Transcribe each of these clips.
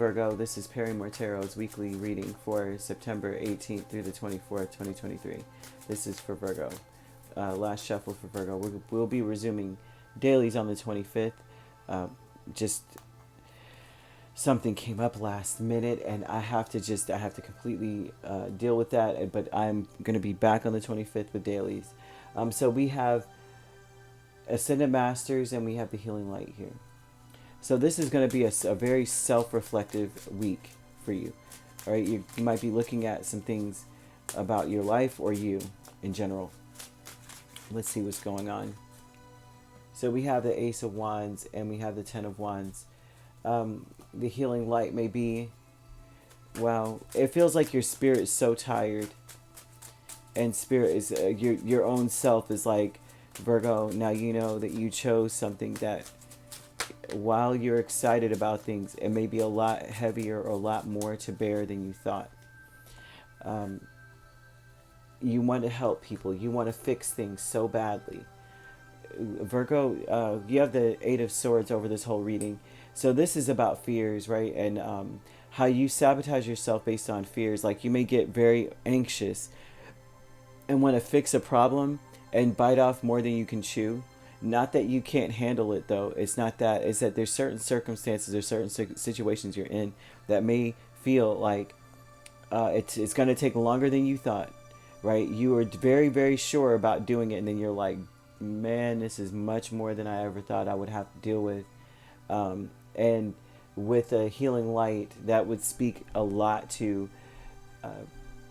Virgo, this is Perrymore Tarot's weekly reading for September 18th through the 24th, 2023. This is for Virgo. Last shuffle for Virgo. We'll be resuming dailies on the 25th. Just something came up last minute, and I have to completely deal with that. But I'm going to be back on the 25th with dailies. So we have Ascendant Masters, and we have the Healing Light here. So this is going to be a very self-reflective week for you. All right, you might be looking at some things about your life or you in general. Let's see what's going on. So we have the Ace of Wands and we have the Ten of Wands. The Healing Light may be, well, it feels like your spirit is so tired, and spirit is your own self is like, Virgo, now you know that you chose something that, while you're excited about things, it may be a lot heavier or a lot more to bear than you thought. You want to help people. You want to fix things so badly. Virgo, you have the Eight of Swords over this whole reading. So this is about fears, right? And how you sabotage yourself based on fears. Like you may get very anxious and want to fix a problem and bite off more than you can chew. Not that you can't handle it, though. It's not that. It's that there's certain circumstances or certain situations you're in that may feel like it's going to take longer than you thought, right? You were very, very sure about doing it, and then you're like, man, this is much more than I ever thought I would have to deal with. And with a Healing Light, that would speak a lot to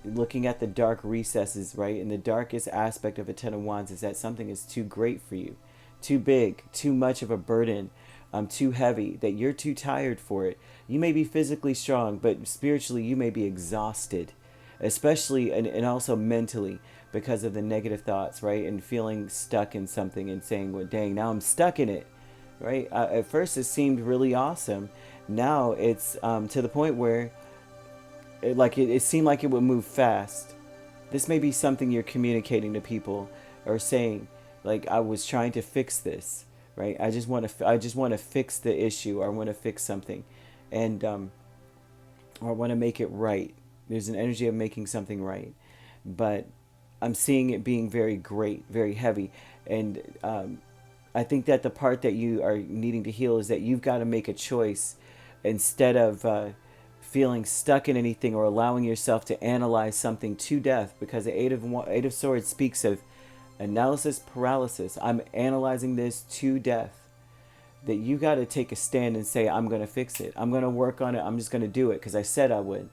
looking at the dark recesses, right? And the darkest aspect of a Ten of Wands is that something is too great for you. Too big, too much of a burden, too heavy, that you're too tired for it. You may be physically strong, but spiritually you may be exhausted, especially and also mentally, because of the negative thoughts, right? And feeling stuck in something and saying, well, dang, now I'm stuck in it, right? At first it seemed really awesome. Now it's to the point where it seemed like it would move fast. This may be something you're communicating to people or saying, like, I was trying to fix this, right? I just want to fix the issue, or I want to fix something, and or I want to make it right. There's an energy of making something right, but I'm seeing it being very great, very heavy, and I think that the part that you are needing to heal is that you've got to make a choice instead of feeling stuck in anything or allowing yourself to analyze something to death, because the Eight of Swords speaks of analysis paralysis. I'm analyzing this to death. That you got to take a stand and say, I'm going to fix it. I'm going to work on it. I'm just going to do it because I said I would.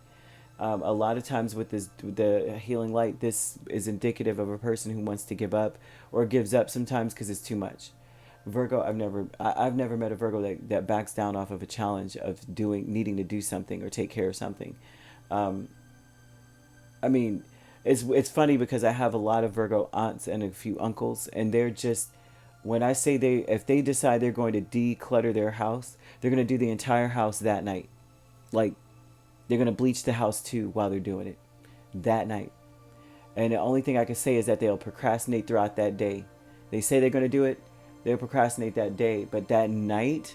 A lot of times with the Healing Light, this is indicative of a person who wants to give up or gives up sometimes because it's too much. Virgo, I've never met a Virgo that backs down off of a challenge of needing to do something or take care of something. I mean, it's funny because I have a lot of Virgo aunts and a few uncles, and they're just, when I say if they decide they're going to declutter their house, they're going to do the entire house that night. Like, they're going to bleach the house too while they're doing it that night. And the only thing I can say is that they'll procrastinate throughout that day. They say they're going to do it, they'll procrastinate that day, but that night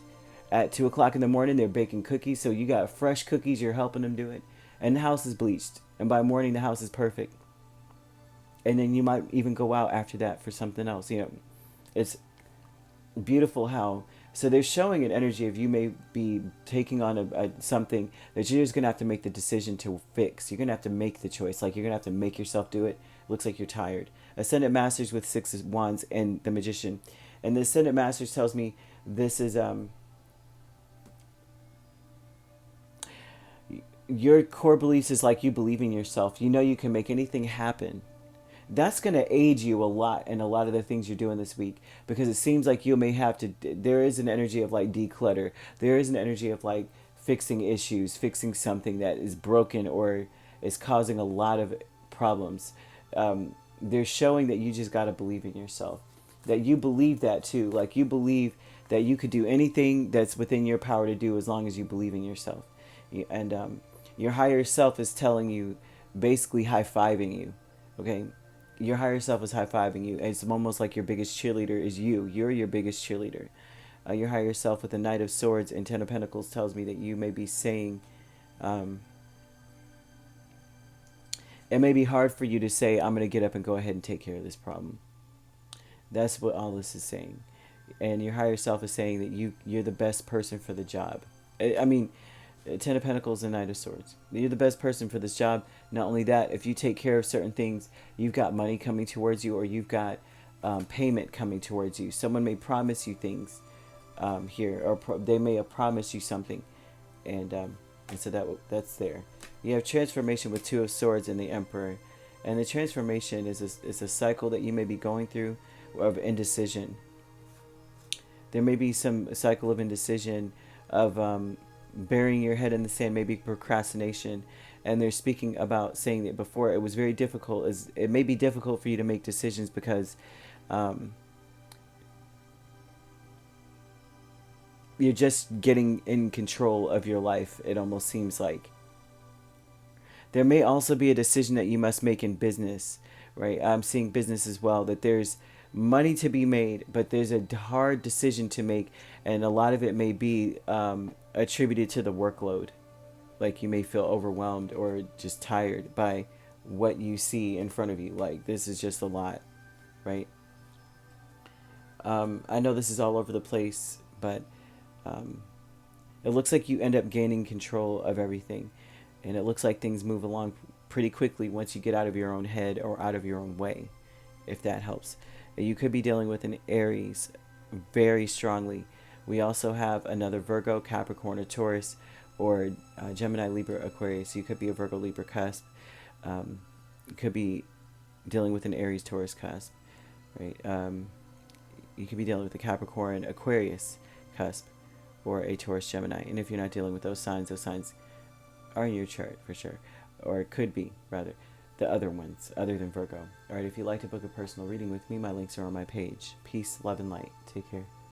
at 2 o'clock in the morning, they're baking cookies. So you got fresh cookies, you're helping them do it, and the house is bleached. And by morning, the house is perfect. And then you might even go out after that for something else. You know, it's beautiful how. So they're showing an energy of you may be taking on something that you're just going to have to make the decision to fix. You're going to have to make the choice. Like, you're going to have to make yourself do it. Looks like you're tired. Ascendant Masters with Six of Wands and the Magician. And the Ascendant Masters tells me this is your core beliefs is like you believe in yourself. You know you can make anything happen. That's going to aid you a lot in a lot of the things you're doing this week, because it seems like you may have to, there is an energy of like declutter. There is an energy of like fixing issues, fixing something that is broken or is causing a lot of problems. They're showing that you just got to believe in yourself, that you believe that too. Like, you believe that you could do anything that's within your power to do as long as you believe in yourself. And your higher self is telling you, basically high-fiving you, okay? Your higher self is high-fiving you. It's almost like your biggest cheerleader is you. You're your biggest cheerleader. Your higher self with the Knight of Swords and Ten of Pentacles tells me that you may be saying, it may be hard for you to say, I'm going to get up and go ahead and take care of this problem. That's what all this is saying. And your higher self is saying that you're the best person for the job. I mean, Ten of Pentacles and Knight of Swords. You're the best person for this job. Not only that, if you take care of certain things, you've got money coming towards you, or you've got payment coming towards you. Someone may promise you things here, or they may have promised you something, and so that's there. You have transformation with Two of Swords and the Emperor, and the transformation is a cycle that you may be going through of indecision. There may be some cycle of indecision, of burying your head in the sand, maybe procrastination. And they're speaking about saying that before it was very difficult. It may be difficult for you to make decisions because you're just getting in control of your life, it almost seems like. There may also be a decision that you must make in business, right? I'm seeing business as well, that there's money to be made, but there's a hard decision to make, and a lot of it may be attributed to the workload. Like you may feel overwhelmed or just tired by what you see in front of you. Like this is just a lot, right? I know this is all over the place, but it looks like you end up gaining control of everything, and it looks like things move along pretty quickly once you get out of your own head or out of your own way, if that helps. You could be dealing with an Aries very strongly. We also have another Virgo, Capricorn, or Taurus, or Gemini, Libra, Aquarius. You could be a Virgo, Libra cusp. You could be dealing with an Aries, Taurus cusp, right? You could be dealing with a Capricorn, Aquarius cusp, or a Taurus, Gemini. And if you're not dealing with those signs are in your chart for sure, or it could be rather the other ones other than Virgo. All right, if you'd like to book a personal reading with me, my links are on my page. Peace, love, and light. Take care.